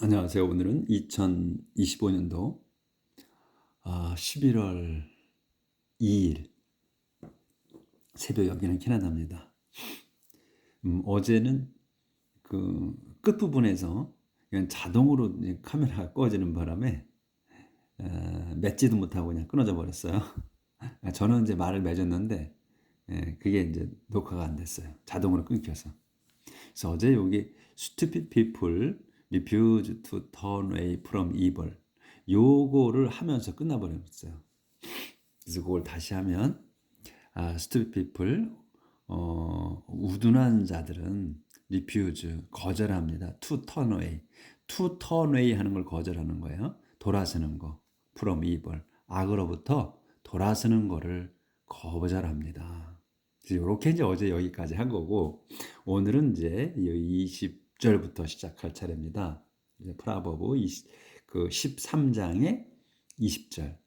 안녕하세요. 오늘은 2025년도 11월 2일 새벽, 여기는 캐나다입니다. 어제는 그 끝부분에서 그냥 자동으로 이제 카메라가 꺼지는 바람에 맺지도 못하고 그냥 끊어져 버렸어요. 저는 이제 말을 맺었는데 그게 이제 녹화가 안 됐어요. 자동으로 끊겨서. 그래서 어제 여기 Stupid People refuse to turn away from evil, 요거를 하면서 끝나버렸어요. 그래서 그걸 다시 하면 Stupid People, 우둔한 자들은 refuse, 거절합니다. To turn away, to turn away 하는 걸 거절하는 거예요. 돌아서는 거, from evil, 악으로부터 돌아서는 거를 거절합니다. 이렇게 이제 어제 여기까지 한 거고, 오늘은 이제 20절부터 시작할 차례입니다. 이제 프라버브 13장의 20절.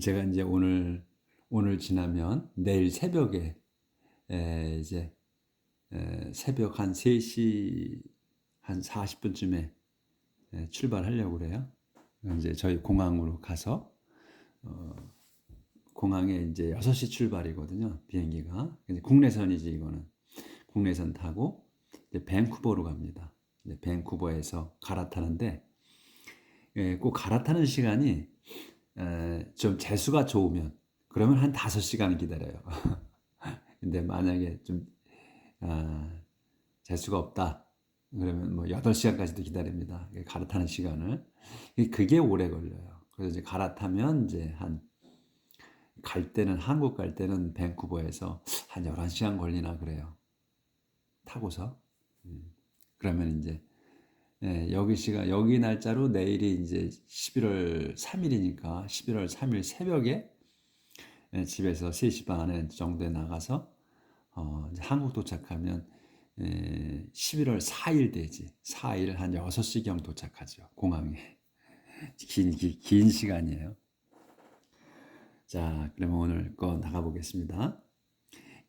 제가 이제 오늘 지나면 내일 새벽에 이제 새벽 한 3시 한 40분쯤에 출발하려고 그래요. 이제 저희 공항으로 가서 공항에 이제 6시 출발이거든요. 비행기가. 국내선이지 이거는. 국내선 타고 이제 밴쿠버로 갑니다. 이제 밴쿠버에서 갈아타는데 꼭 갈아타는 시간이 좀 재수가 좋으면 그러면 한 5시간 기다려요. 근데 만약에 좀 재수가 없다 그러면 뭐 8시간까지도 기다립니다. 갈아타는 시간을. 그게 오래 걸려요. 그래서 이제 갈아타면 이제 갈 때는 한국 갈 때는 밴쿠버에서 한 11시간 걸리나 그래요. 타고서. 그러면 이제 여기 날짜로 내일이 이제 11월 3일이니까 11월 3일 새벽에 집에서 3시 반에 정도에 나가서 이제 한국 도착하면 11월 4일 되지. 4일 한 6시경 도착하죠. 공항에. 긴 시간이에요. 자, 그러면 오늘 거 나가보겠습니다.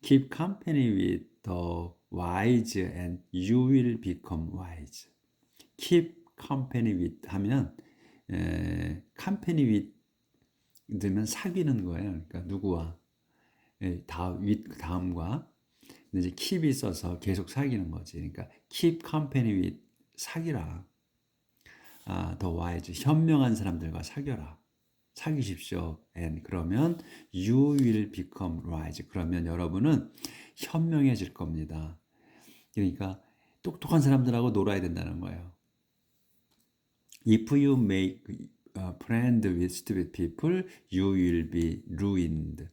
Keep company with the wise and you will become wise. Keep company with 하면 company with 들면 사귀는 거예요. 그러니까 누구와 with 다음과 이제 keep이 있어서 계속 사귀는 거지. 그러니까 keep company with 사귀라. the wise 현명한 사람들과 사귀라. 사귀십시오. And 그러면 you will become wise. 그러면 여러분은 현명해질 겁니다. 그러니까 똑똑한 사람들하고 놀아야 된다는 거예요. If you make a friend with stupid people, you will be ruined.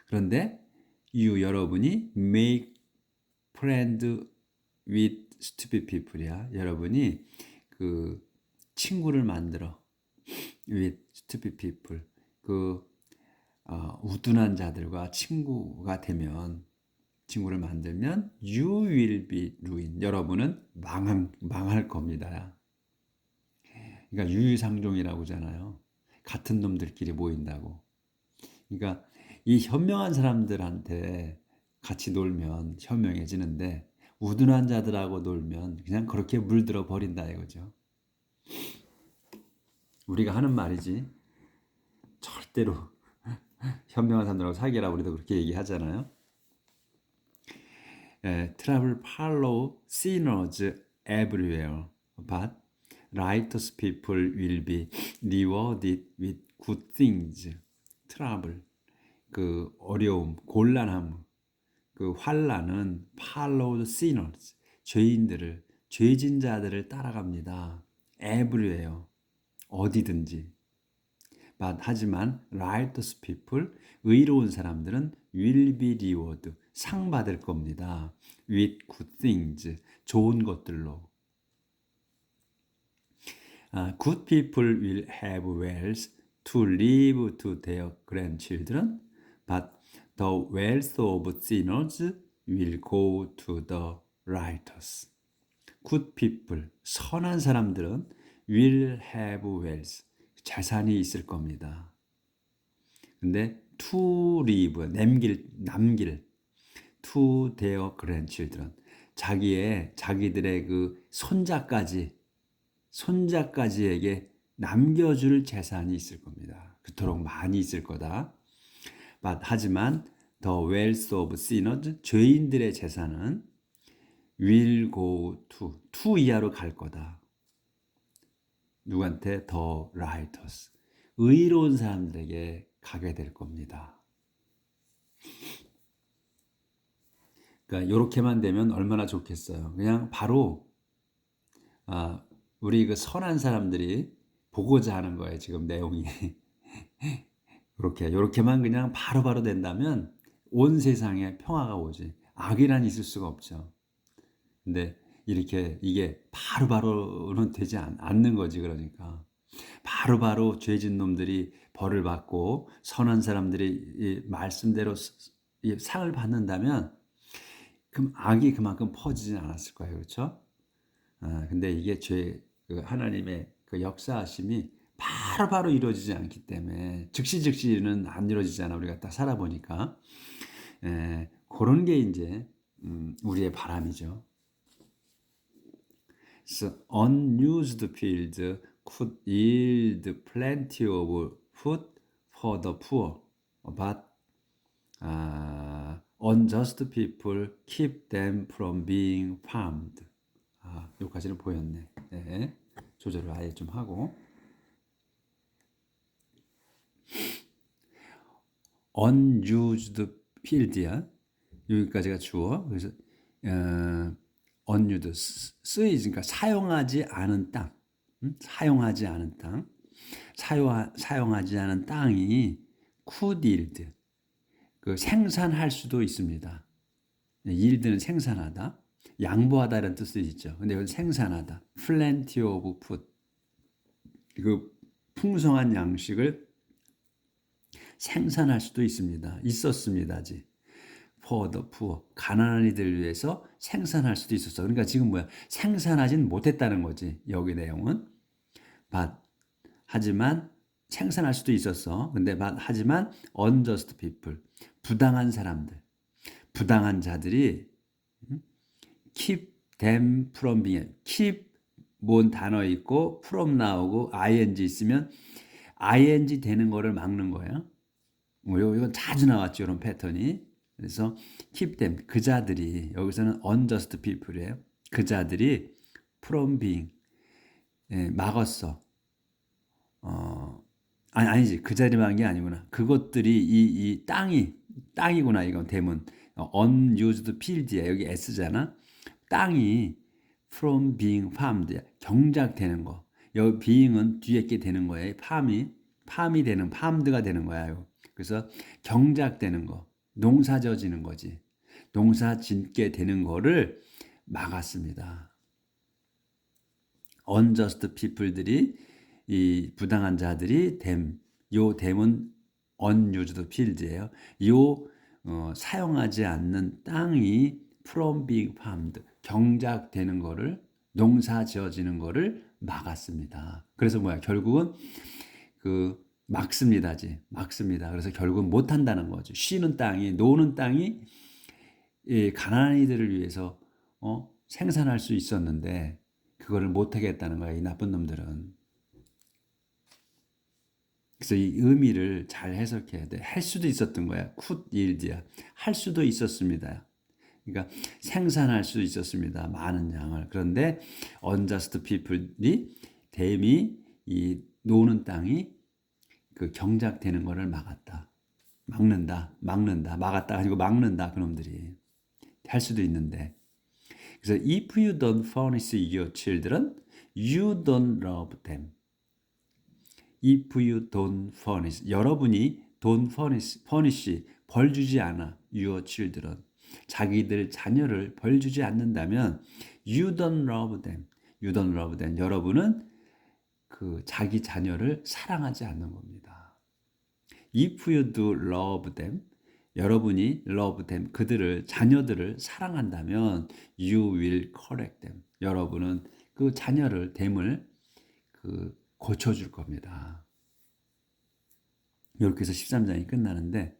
그런데 여러분이 make friend with stupid people이야. 여러분이 그 친구를 만들어 with stupid people. 우둔한 자들과 친구를 만들면 you will be ruined. 여러분은 망할 겁니다. 그러니까 유유상종이라고 하잖아요. 같은 놈들끼리 모인다고. 그러니까 이 현명한 사람들한테 같이 놀면 현명해지는데 우둔한 자들하고 놀면 그냥 그렇게 물들어 버린다 이거죠. 우리가 하는 말이지. 절대로 현명한 사람들하고 사귀라 우리도 그렇게 얘기하잖아요. Travel follow sinners everywhere, but righteous people will be rewarded with good things. 트러블, 그 어려움, 곤란함, 그 환란은 follow the sinners, 죄진 자들을 따라갑니다. everywhere, 어디든지. 하지만 righteous people, 의로운 사람들은 will be rewarded, 상 받을 겁니다. with good things, 좋은 것들로. Good people will have wealth to leave to their grandchildren, but the wealth of sinners will go to the righteous. Good people, 선한 사람들은 will have wealth, 재산이 있을 겁니다. 근데 to leave, 남길 to their grandchildren, 자기들의 그 손자까지에게 남겨줄 재산이 있을 겁니다. 그토록 많이 있을 거다. 하지만 the wealth of sinners, 죄인들의 재산은 will go to 이하로 갈 거다. 누구한테? the righteous, 의로운 사람들에게 가게 될 겁니다. 그러니까 이렇게만 되면 얼마나 좋겠어요. 그냥 바로 우리 그 선한 사람들이 보고자 하는 거예요. 지금 내용이 이렇게만 그냥 바로바로 된다면 온 세상에 평화가 오지. 악이란 있을 수가 없죠. 근데 이게 바로바로는 되지 않는 거지. 그러니까 바로바로 죄진 놈들이 벌을 받고 선한 사람들이 말씀대로 상을 받는다면 그럼 악이 그만큼 퍼지진 않았을 거예요. 그렇죠? 근데 이게 하나님의 그 역사하심이 바로바로 이루어지지 않기 때문에 즉시는 안 이루어지잖아. 우리가 딱 살아보니까. 그런 게 이제 우리의 바람이죠. So, unused fields could yield plenty of food for the poor, but unjust people keep them from being farmed. 여기까지는 보였네. 네, 조절을 아예 좀 하고. unused field야. 여기까지가 주어. 그래서 unused 그러니까 사용하지 않은 땅. 사용하지 않은 땅. 사용하지 않은 땅이 could yield. 그 생산할 수도 있습니다. yield는 생산하다. 양보하다라는 뜻이 있죠. 근데 이건 생산하다. plenty of food. 그 풍성한 양식을 생산할 수도 있었습니다. 아직. for the poor. 가난한 이들을 위해서 생산할 수도 있었어. 그러니까 지금 뭐야? 생산하진 못했다는 거지. 여기 내용은. 하지만 생산할 수도 있었어. 근데 하지만 unjust people. 부당한 사람들. 부당한 자들이 keep them from being. keep 뭔 단어 있고 from 나오고 ing 있으면 ing 되는 거를 막는 거예요. 이건 자주 나왔죠. 이런 패턴이. 그래서 keep them, 그 자들이, 여기서는 unjust people이에요. 그 자들이 from being, 막았어. 아니지. 그 자리 막은 게 아니구나. 그것들이 이 땅이구나. 이건 대문. unused field야. 여기 S잖아. 땅이 from being farmed, 경작되는 거. 여기 being은 뒤에 게 되는 거예요. farm이 되는, farmed가 되는 거야. 그래서 경작되는 거, 농사 져지는 거지. 농사 짓게 되는 거를 막았습니다. unjust people들이, 이 부당한 자들이 요 댐은 unused field예요. 사용하지 않는 땅이 from being farmed, 경작되는 거를, 농사 지어지는 거를 막았습니다. 그래서 결국은 막습니다. 그래서 결국은 못 한다는 거죠. 쉬는 땅이, 노는 땅이 가난한 이들을 위해서 생산할 수 있었는데 그거를 못 하겠다는 거야, 이 나쁜 놈들은. 그래서 이 의미를 잘 해석해야 돼. 할 수도 있었던 거야. could yield야. 할 수도 있었습니다. 그러니까 생산할 수 있었습니다. 많은 양을. 그런데 unjust people이 댐이, 이 노는 땅이 그 경작되는 거를 막았다. 막았다 아니고 막는다. 그놈들이 할 수도 있는데. 그래서 if you don't furnish your children, you don't love them. If you don't furnish, 여러분이 don't furnish, 벌 주지 않아, your children, 자기들 자녀를 벌 주지 않는다면 you don't love them, 여러분은 그 자기 자녀를 사랑하지 않는 겁니다. If you do love them, 여러분이 love them, 자녀들을 사랑한다면 you will correct them, 여러분은 그 자녀를, 댐을 고쳐줄 겁니다. 이렇게 해서 13장이 끝나는데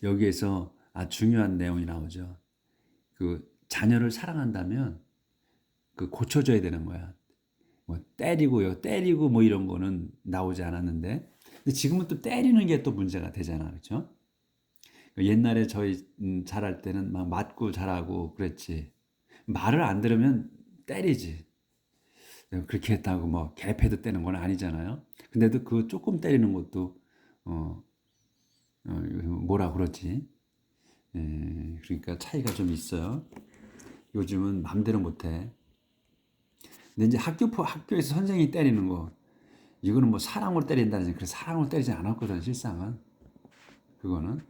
여기에서 중요한 내용이 나오죠. 자녀를 사랑한다면 그 고쳐줘야 되는 거야. 뭐 때리고 뭐 이런 거는 나오지 않았는데, 근데 지금은 또 때리는 게 또 문제가 되잖아, 그렇죠? 옛날에 저희 자랄 때는 막 맞고 자라고 그랬지. 말을 안 들으면 때리지. 그렇게 했다고 뭐 개패도 떼는 건 아니잖아요. 근데도 그 조금 때리는 것도 어, 뭐라 그러지? 그러니까 차이가 좀 있어요. 요즘은 맘대로 못해. 근데 이제 학교에서 선생님이 때리는 거, 이거는 뭐 사랑으로 때린다든지, 그래서 사랑으로 때리지 않았거든, 실상은. 그거는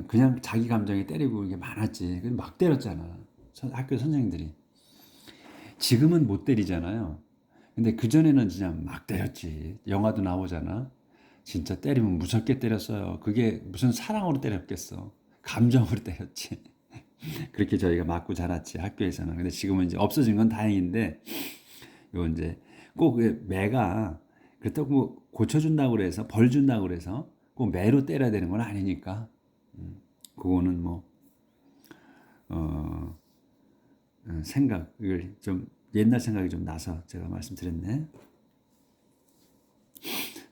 그냥 자기 감정이 때리고 이게 많았지. 막 때렸잖아. 학교 선생님들이. 지금은 못 때리잖아요. 근데 그전에는 진짜 막 때렸지. 영화도 나오잖아. 진짜 때리면 무섭게 때렸어요. 그게 무슨 사랑으로 때렸겠어. 감정으로 때렸지. 그렇게 저희가 맞고 자랐지, 학교에서는. 근데 지금은 이제 없어진 건 다행인데, 요 이제 꼭 매가 그렇다고 뭐 고쳐준다고 그래서, 벌 준다고 그래서 꼭 매로 때려야 되는 건 아니니까. 그거는 뭐, 어, 생각을 좀, 옛날 생각이 좀 나서 제가 말씀드렸네.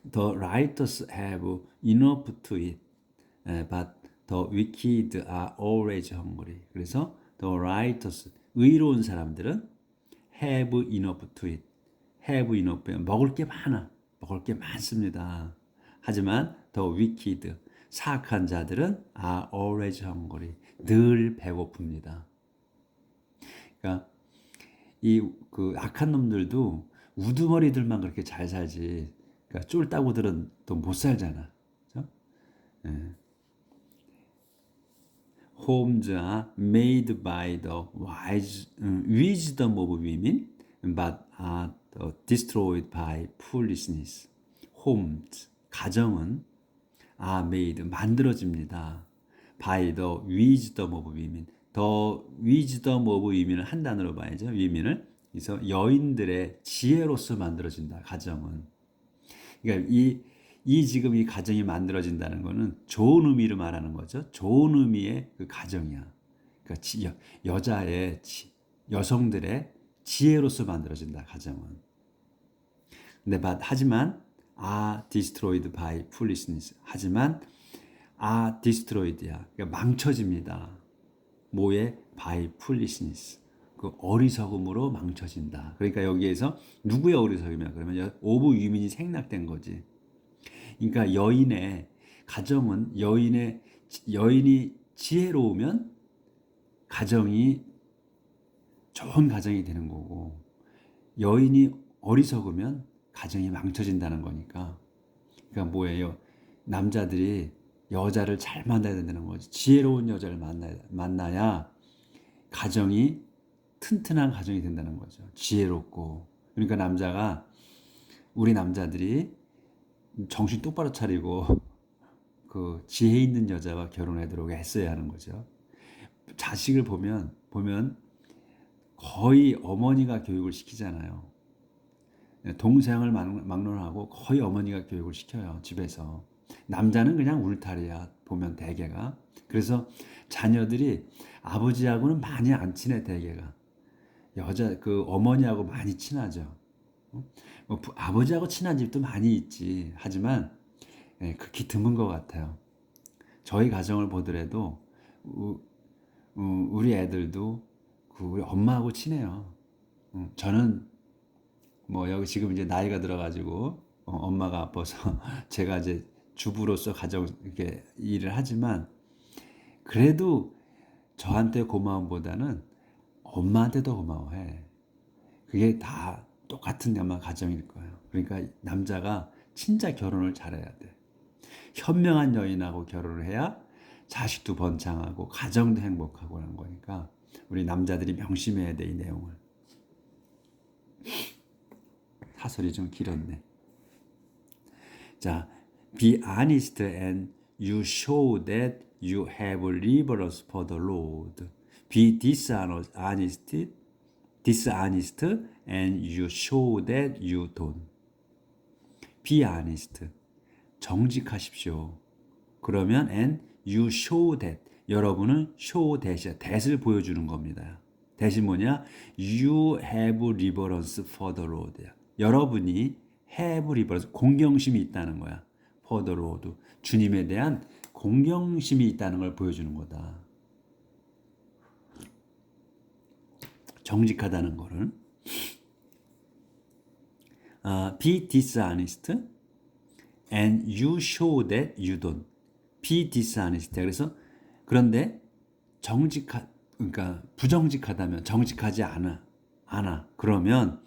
The righteous have enough to eat, but the wicked are always hungry. 그래서 the righteous, 의로운 사람들은 have enough to eat. have enough, 먹을 게 많아. 먹을 게 많습니다. 하지만 the wicked, 사악한 자들은 are always hungry. 늘 배고픕니다. 그러니까 이 그 악한 놈들도 우두머리들만 그렇게 잘 살지. 그러니까 쫄따구들은 또 못 살잖아. 그렇죠? Homes are made by the wise wisdom of women, but are destroyed by foolishness. Homes, 가정은 are made, 만들어집니다. by the wisdom of women. The wisdom of women을 한 단어로 봐야죠. women을. 그래서 여인들의 지혜로서 만들어진다. 가정은. 그러니까 이 지금 이 가정이 만들어진다는 것은 좋은 의미로 말하는 거죠. 좋은 의미의 그 가정이야. 그러니까 여자의 여성들의 지혜로서 만들어진다. 가정은. 근데 하지만 are destroyed by foolishness. 하지만 are destroyed야. 그러니까 망쳐집니다. 뭐에? by foolishness. 그 어리석음으로 망쳐진다. 그러니까 여기에서 누구의 어리석음이야? 그러면 오브 유민이 생략된 거지. 그러니까 여인의 가정은 여인이 지혜로우면 가정이 좋은 가정이 되는 거고, 여인이 어리석으면 가정이 망쳐진다는 거니까. 그러니까 뭐예요? 남자들이 여자를 잘 만나야 된다는 거지. 지혜로운 여자를 만나야 가정이 튼튼한 가정이 된다는 거죠. 지혜롭고. 그러니까 우리 남자들이 정신 똑바로 차리고 그 지혜 있는 여자와 결혼하도록 했어야 하는 거죠. 자식을 보면 거의 어머니가 교육을 시키잖아요. 동생을 막론하고 거의 어머니가 교육을 시켜요, 집에서. 남자는 그냥 울타리야, 보면 대개가. 그래서 자녀들이 아버지하고는 많이 안 친해, 대개가. 그 어머니하고 많이 친하죠. 뭐 아버지하고 친한 집도 많이 있지. 하지만 극히 드문 것 같아요. 저희 가정을 보더라도 우리 애들도 우리 엄마하고 친해요. 저는 뭐 여기 지금 이제 나이가 들어가지고 엄마가 아파서 제가 이제 주부로서 가정 이렇게 일을 하지만, 그래도 저한테 고마움보다는 엄마한테 더 고마워해. 그게 다 똑같은 아마 가정일 거예요. 그러니까 남자가 진짜 결혼을 잘해야 돼. 현명한 여인하고 결혼을 해야 자식도 번창하고 가정도 행복하고 하는 거니까 우리 남자들이 명심해야 돼, 이 내용을. 사설이 좀 길었네. 자, be honest and you show that you have reverence for the Lord. Be dishonest and you show that you don't. Be honest. 정직하십시오. 그러면 and you show that. 여러분은 show that이야. that을 보여주는 겁니다. that이 뭐냐? You have reverence for the Lord야. 여러분이 have reverence, 공경심이 있다는 거야. for the Lord. 주님에 대한 공경심이 있다는 걸 보여주는 거다. 정직하다는 거를. Be dishonest and you show that you don't. Be dishonest. 그래서 그런데 그러니까 부정직하다면 정직하지 않아. 그러면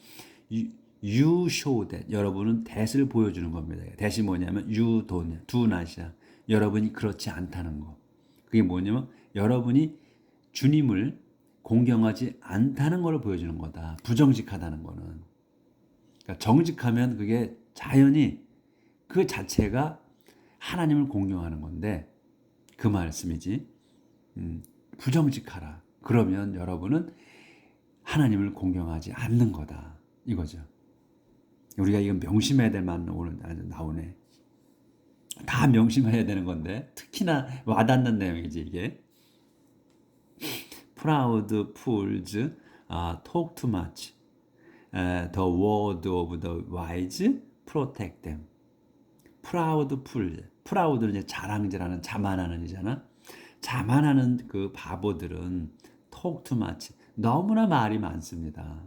you show that. 여러분은 that을 보여주는 겁니다. that이 뭐냐면 you don't, do not이야. 여러분이 그렇지 않다는 거. 그게 뭐냐면 여러분이 주님을 공경하지 않다는 걸 보여주는 거다. 부정직하다는 거는. 그러니까 정직하면 그게 자연히 그 자체가 하나님을 공경하는 건데 그 말씀이지. 부정직하라. 그러면 여러분은 하나님을 공경하지 않는 거다. 이거죠. 우리가 이건 명심해야 될 만 오늘 나오네. 다 명심해야 되는 건데 특히나 와닿는 내용이지 이게. Proud fools talk too much. The word of the wise protect them. Proud fool. proud는 이제 자랑질하는 자만하는 이잖아. 자만하는 그 바보들은 talk too much. 너무나 말이 많습니다.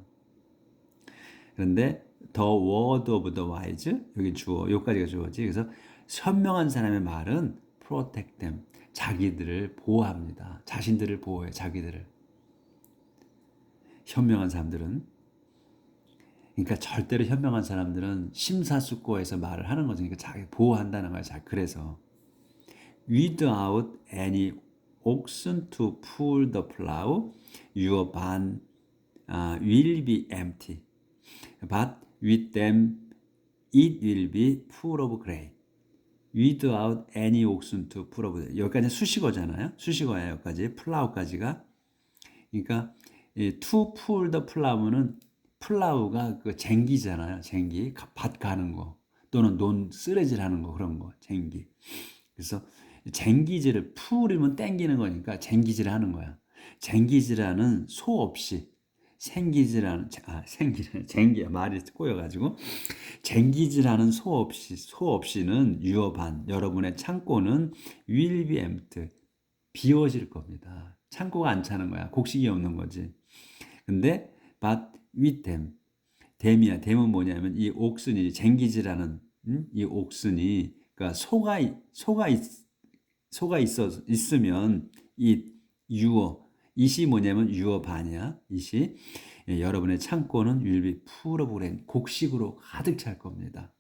그런데 the word of the wise 여기 주어, 여기까지가 주어지. 그래서 현명한 사람의 말은 protect them. 자기들을 보호합니다. 자신들을 보호해, 자기들을. 현명한 사람들은, 그러니까 절대로 현명한 사람들은 심사숙고해서 말을 하는 거죠. 그러니까 자기 보호한다는 거야. 그래서 without any oxen to pull the plow, your barn will be empty. But with them it will be full of grain. Without any oxen to pull of. 여기까지 수식어잖아요. 수식어야 여기까지. plow까지가. 그러니까 to pull the plow는 플라우가 그 쟁기잖아요. 쟁기, 밭 가는 거 또는 논 쓰레질하는 거 그런 거 쟁기. 그래서 쟁기질을 풀이면 땡기는 거니까 쟁기질을 하는 거야. 쟁기질하는 소 없이 생기질하는 쟁기야 말이 꼬여가지고 쟁기질하는 소 없이는 유업한 여러분의 창고는 will be empty 비워질 겁니다. 창고가 안 차는 거야. 곡식이 없는 거지. 근데 but with them 댐이야. 댐은 뭐냐면 이 옥순이 쟁기질하는 이 옥순이 그러니까 소가 있으면 이 유어 이시 뭐냐면 유어 반이야. 이시 여러분의 창고는 will be full of grain 곡식으로 가득 찰 겁니다.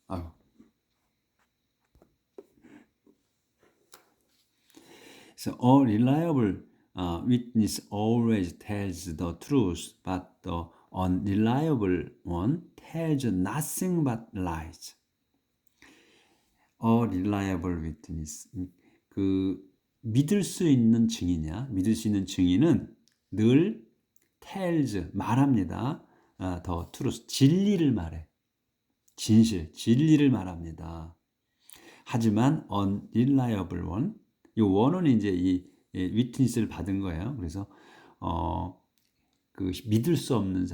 아유. So a reliable witness always tells the truth, but the unreliable one tells nothing but lies. A reliable witness. 그 믿을 수 있는 증인이야. 믿을 수 있는 증인은 늘 tells 말합니다. the truth 진리를 말해. 진리를 말합니다. 하지만 unreliable one 이 원은 이제 이 위트니스를 받은 거예요. 그래서 그 믿을 수 없는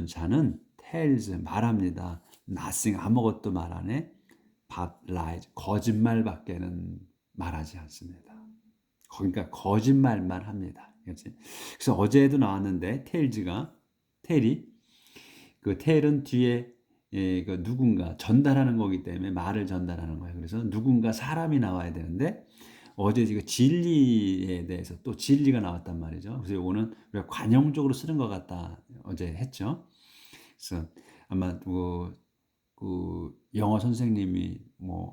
자는 tells 말합니다. nothing 아무것도 말 안 해. but lies 거짓말밖에는 말하지 않습니다. 그러니까 거짓말만 합니다. 그렇지? 그래서 어제도 나왔는데 텔이 그 텔은 뒤에 그 누군가 전달하는 거기 때문에 말을 전달하는 거예요. 그래서 누군가 사람이 나와야 되는데 어제 지금 진리에 대해서 또 진리가 나왔단 말이죠. 그래서 이거는 우리가 관용적으로 쓰는 것 같다 어제 했죠. 그래서 아마 그 영어 선생님이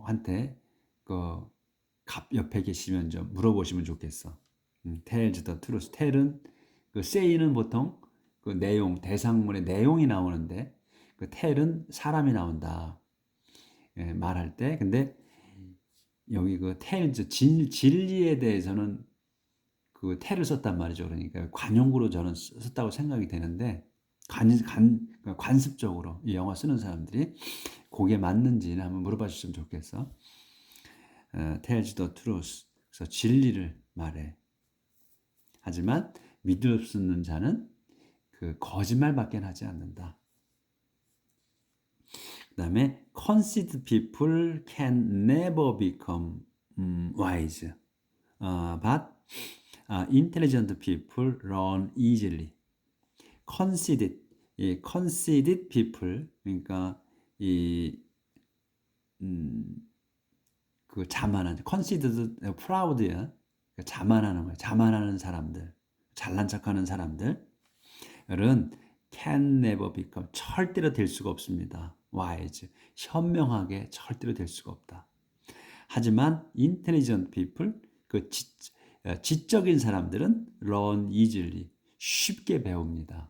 한테 그 옆에 계시면 좀 물어보시면 좋겠어. tells the truth. tell은 그 say는 보통 그 내용 대상문의 내용이 나오는데 그 tell은 사람이 나온다. 말할 때. 근데 여기 그 tells 진리에 대해서는 그 tell을 썼단 말이죠. 그러니까 관용구로 저는 썼다고 생각이 되는데 관습적으로 이 영어 쓰는 사람들이 그게 맞는지는 한번 물어봐 주시면 좋겠어. tells the truth. 그래서 진리를 말해. 하지만 믿을 수 없는 자는 그 거짓말밖에 하지 않는다. 그 다음에 conceited people can never become wise. But intelligent people learn easily. conceited, 이 conceited people, 그러니까 이 그 자만한, conceited, proud야, 자만하는 거야. 자만하는 사람들, 잘난 척하는 사람들은 can never become, 절대로 될 수가 없습니다. wise, 현명하게 절대로 될 수가 없다. 하지만 intelligent people, 그 지적인 사람들은 learn easily, 쉽게 배웁니다.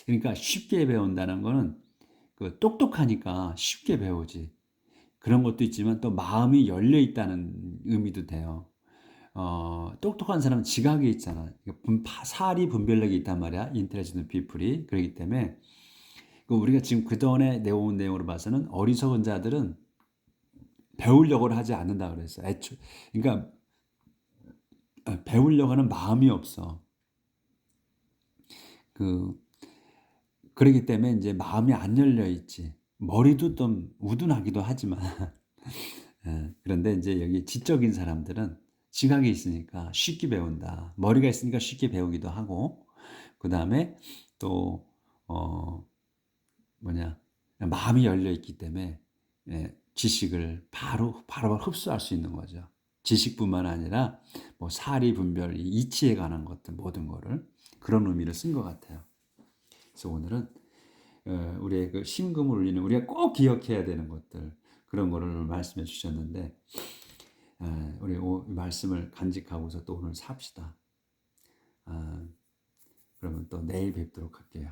그러니까 쉽게 배운다는 거는 그 똑똑하니까 쉽게 배우지. 그런 것도 있지만 또 마음이 열려 있다는 의미도 돼요. 똑똑한 사람은 지각이 있잖아. 사리 분별력이 있단 말이야. 인텔리전트 피플이. 그렇기 때문에 우리가 지금 그전에 내온 내용으로 봐서는 어리석은 자들은 배우려고 하지 않는다 그랬어. 그러니까 배우려고 하는 마음이 없어. 그렇기 때문에 이제 마음이 안 열려 있지. 머리도 좀 우둔하기도 하지만 그런데 이제 여기 지적인 사람들은 지각이 있으니까 쉽게 배운다. 머리가 있으니까 쉽게 배우기도 하고, 그 다음에 또 마음이 열려 있기 때문에 지식을 바로 흡수할 수 있는 거죠. 지식뿐만 아니라 뭐 사리 분별, 이치에 관한 것들 모든 거를 그런 의미를 쓴 것 같아요. 그래서 오늘은 우리의 그 심금을 울리는, 우리가 꼭 기억해야 되는 것들, 그런 거를 말씀해 주셨는데, 우리 말씀을 간직하고서 또 오늘 삽시다. 그러면 또 내일 뵙도록 할게요.